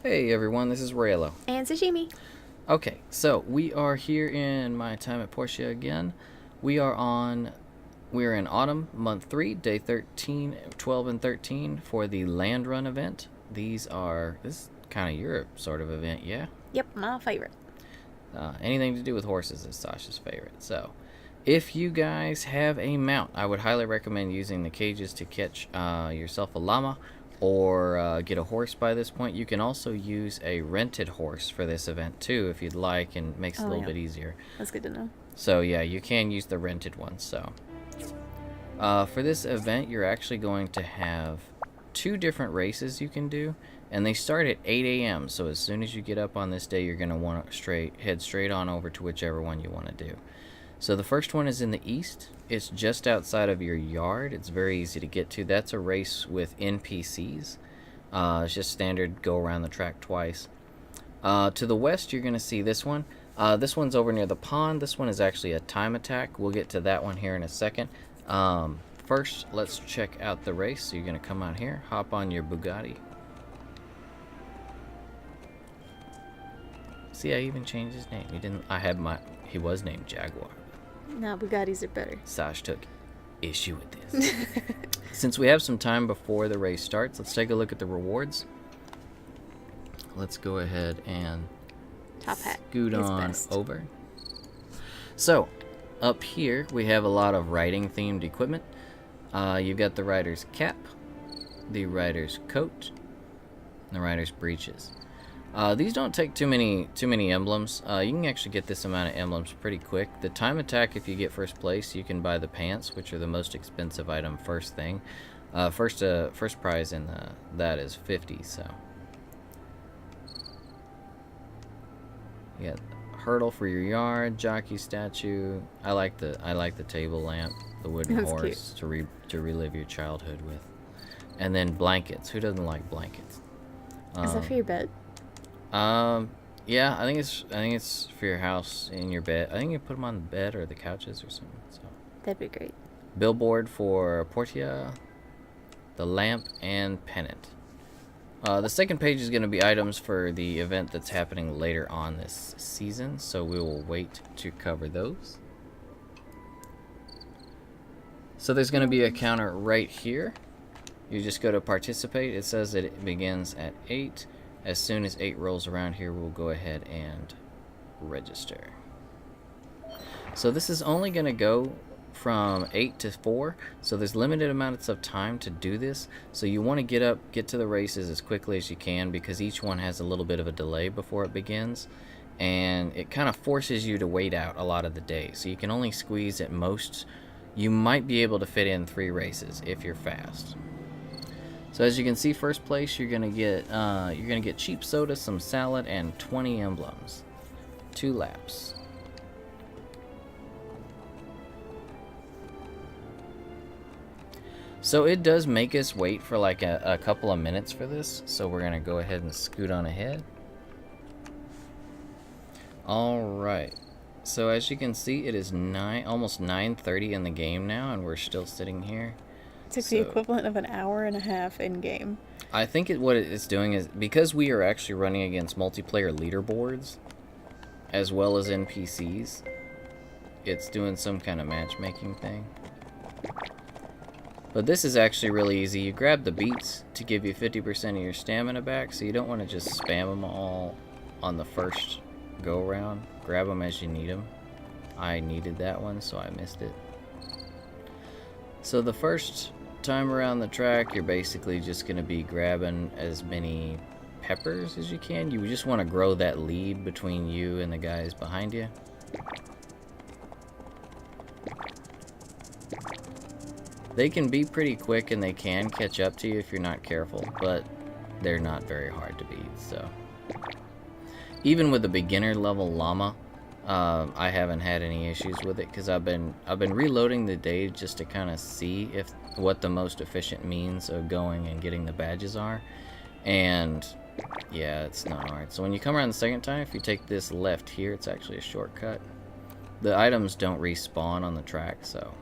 Hey everyone, this is Raylo. And sashimi. Okay, so we are here in my time at Portia again. We're in autumn, month 3, day 13, 12, and 13 for the land run event. This is kind of your sort of event, yeah? Yep, my favorite. Anything to do with horses is Sasha's favorite. So, if you guys have a mount, I would highly recommend using the cages to catch yourself a llama or get a horse by this point. You can also use a rented horse for this event too if you'd like, and it makes it a little bit easier. That's good to know. So yeah, you can use the rented one. So for this event, you're actually going to have 2 different races you can do, and they start at 8 a.m. So as soon as you get up on this day, you're going to want to head straight on over to whichever one you want to do. So the first one is in the east. It's just outside of your yard. It's very easy to get to. That's a race with NPCs. It's just standard, go around the track twice. To the west, you're going to see this one. This one's over near the pond. This one is actually a time attack. We'll get to that one here in a second. First, let's check out the race. So you're going to come out here, hop on your Bugatti. See, I even changed his name. He was named Jaguar. Nah, Bugattis are better. Sash took issue with this. Since we have some time before the race starts, let's take a look at the rewards. Let's go ahead and Top hat. scoot on over. So, up here we have a lot of riding themed equipment. You've got the rider's cap, the rider's coat, and the rider's breeches. These don't take too many emblems. You can actually get this amount of emblems pretty quick. The time attack, if you get first place, you can buy the pants, which are the most expensive item first thing. First prize in that is 50. So you got hurdle for your yard, jockey statue. I like the table lamp, the wooden That's horse to relive your childhood with, and then blankets. Who doesn't like blankets? Is that for your bed? Yeah, I think it's for your house in your bed. I think you put them on the bed or the couches or something. So That'd be great. billboard for Portia, the lamp, and pennant. The second page is going to be items for the event that's happening later on this season, so we will wait to cover those. So there's going to be a counter right here. You just go to participate. It says that it begins at 8. As soon as 8 rolls around here, we'll go ahead and register. So this is only going to go from 8 to 4, so there's limited amounts of time to do this. So you want to get to the races as quickly as you can, because each one has a little bit of a delay before it begins, and it kind of forces you to wait out a lot of the day. So you can only squeeze at most. You might be able to fit in 3 races if you're fast. So as you can see, first place you're gonna get cheap soda, some salad, and 20 emblems. 2 laps. So it does make us wait for like a couple of minutes for this. So we're gonna go ahead and scoot on ahead. All right. So as you can see, it is almost 9:30 in the game now, and we're still sitting here. Took the equivalent of an hour and a half in game. I think what it's doing is, because we are actually running against multiplayer leaderboards as well as NPCs, it's doing some kind of matchmaking thing. But this is actually really easy. You grab the beets to give you 50% of your stamina back, so you don't want to just spam them all on the first go around. Grab them as you need them. I needed that one, so I missed it. So the first time around the track, you're basically just going to be grabbing as many peppers as you can. You just want to grow that lead between you and the guys behind you. They can be pretty quick, and they can catch up to you if you're not careful, but they're not very hard to beat. So even with the beginner level llama, I haven't had any issues with it, because I've been reloading the day just to kind of see what the most efficient means of going and getting the badges are, and yeah, it's not hard. So when you come around the second time, if you take this left here, it's actually a shortcut. The items don't respawn on the track, so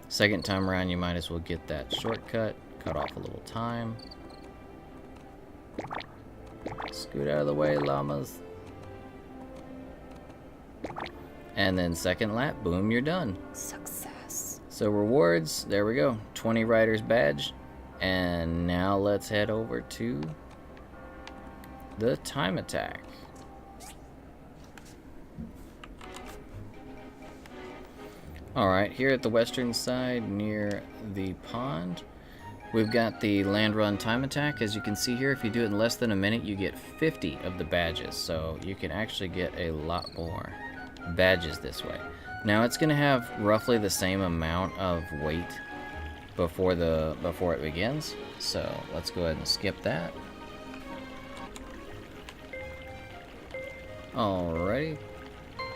second time around you might as well get that shortcut, cut off a little time. Scoot out of the way, llamas. And then second lap, boom, you're done. Success. So rewards, there we go. 20 riders badge. And now let's head over to the time attack. Alright, here at the western side near the pond, we've got the land run time attack. As you can see here, if you do it in less than a minute, you get 50 of the badges. So you can actually get a lot more badges this way. Now it's going to have roughly the same amount of weight before it begins. So let's go ahead and skip that. Alrighty.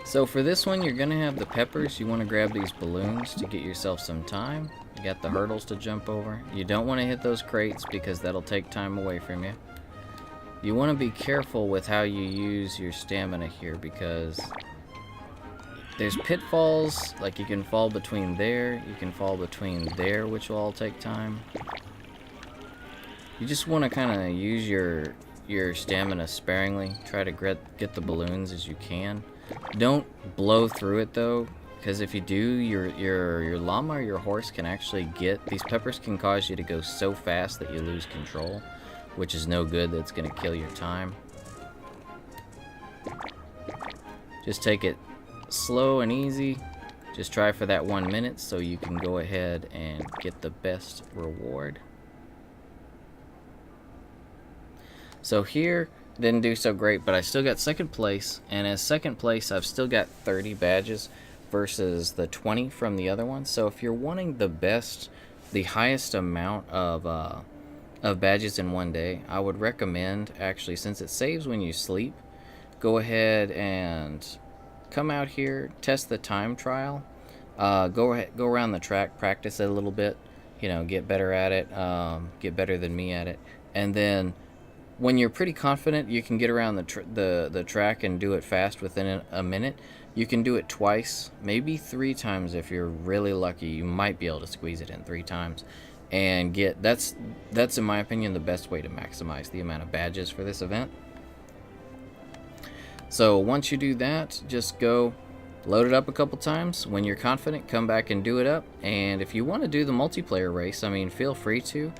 So for this one, you're going to have the peppers. You want to grab these balloons to get yourself some time. You got the hurdles to jump over. You don't want to hit those crates because that'll take time away from you. You want to be careful with how you use your stamina here because there's pitfalls. Like you can fall between there, you can fall between there, which will all take time. You just want to kind of use your stamina sparingly. Try to get the balloons as you can. Don't blow through it though, because if you do, your llama or your horse can actually these peppers can cause you to go so fast that you lose control, which is no good. That's going to kill your time. Just take it slow and easy. Just try for that 1 minute so you can go ahead and get the best reward. So here, didn't do so great, but I still got second place, and as second place I've still got 30 badges versus the 20 from the other one. So if you're wanting the highest amount of badges in one day, I would recommend, actually, since it saves when you sleep, go ahead and come out here, test the time trial, go around the track, practice it a little bit, get better at it, get better than me at it, and then when you're pretty confident you can get around the track and do it fast within a minute, you can do it twice, maybe 3 times if you're really lucky. You might be able to squeeze it in 3 times and that's in my opinion the best way to maximize the amount of badges for this event. So once you do that, just go load it up a couple times. When you're confident, come back and do it up. And if you want to do the multiplayer race, I mean, feel free to.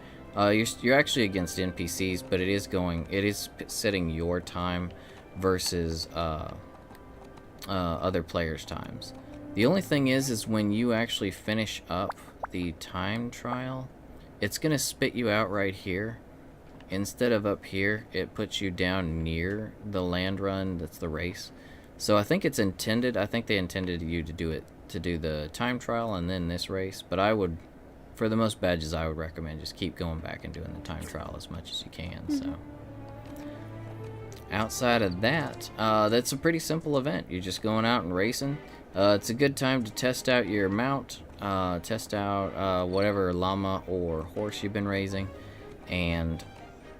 You're actually against NPCs, but it is setting your time versus other players' times. The only thing is when you actually finish up the time trial, it's gonna spit you out right here. Instead of up here, it puts you down near the land run. That's the race. So I think it's intended. I think they intended you to do the time trial and then this race. But I would, for the most badges, I would recommend just keep going back and doing the time trial as much as you can. So outside of that, that's a pretty simple event. You're just going out and racing. It's a good time to test out your mount, test out whatever llama or horse you've been raising, and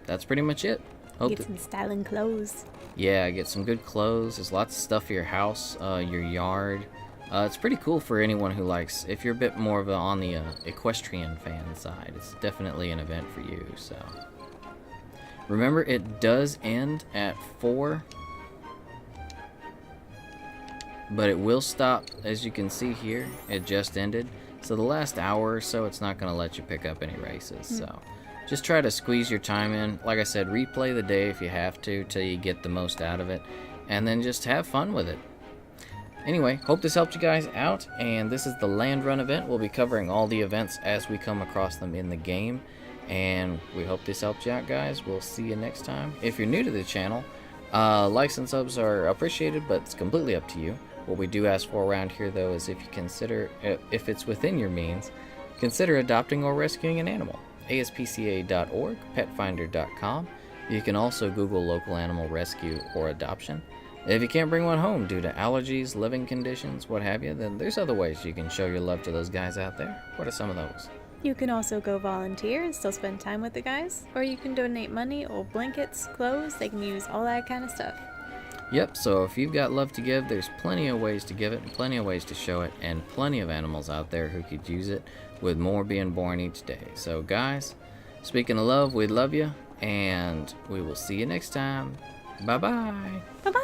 that's pretty much it. Get some styling clothes. Yeah, get some good clothes. There's lots of stuff for your house, your yard. It's pretty cool for anyone who likes, if you're a bit more of on the equestrian fan side, it's definitely an event for you. So remember, it does end at 4, but it will stop, as you can see here. It just ended. So the last hour or so, it's not going to let you pick up any races. So just try to squeeze your time in. Like I said, replay the day if you have to till you get the most out of it, and then just have fun with it. Anyway, hope this helped you guys out, and this is the land run event. We'll be covering all the events as we come across them in the game, and we hope this helped you out, guys. We'll see you next time. If you're new to the channel, likes and subs are appreciated, but it's completely up to you. What we do ask for around here, though, is if you consider, if it's within your means, consider adopting or rescuing an animal. ASPCA.org, petfinder.com. You can also Google local animal rescue or adoption. If you can't bring one home due to allergies, living conditions, what have you, then there's other ways you can show your love to those guys out there. What are some of those? You can also go volunteer and still spend time with the guys, or you can donate money, old blankets, clothes. They can use all that kind of stuff. Yep, so if you've got love to give, there's plenty of ways to give it, and plenty of ways to show it, and plenty of animals out there who could use it, with more being born each day. So guys, speaking of love, we love you, And we will see you next time. Bye bye. Bye bye.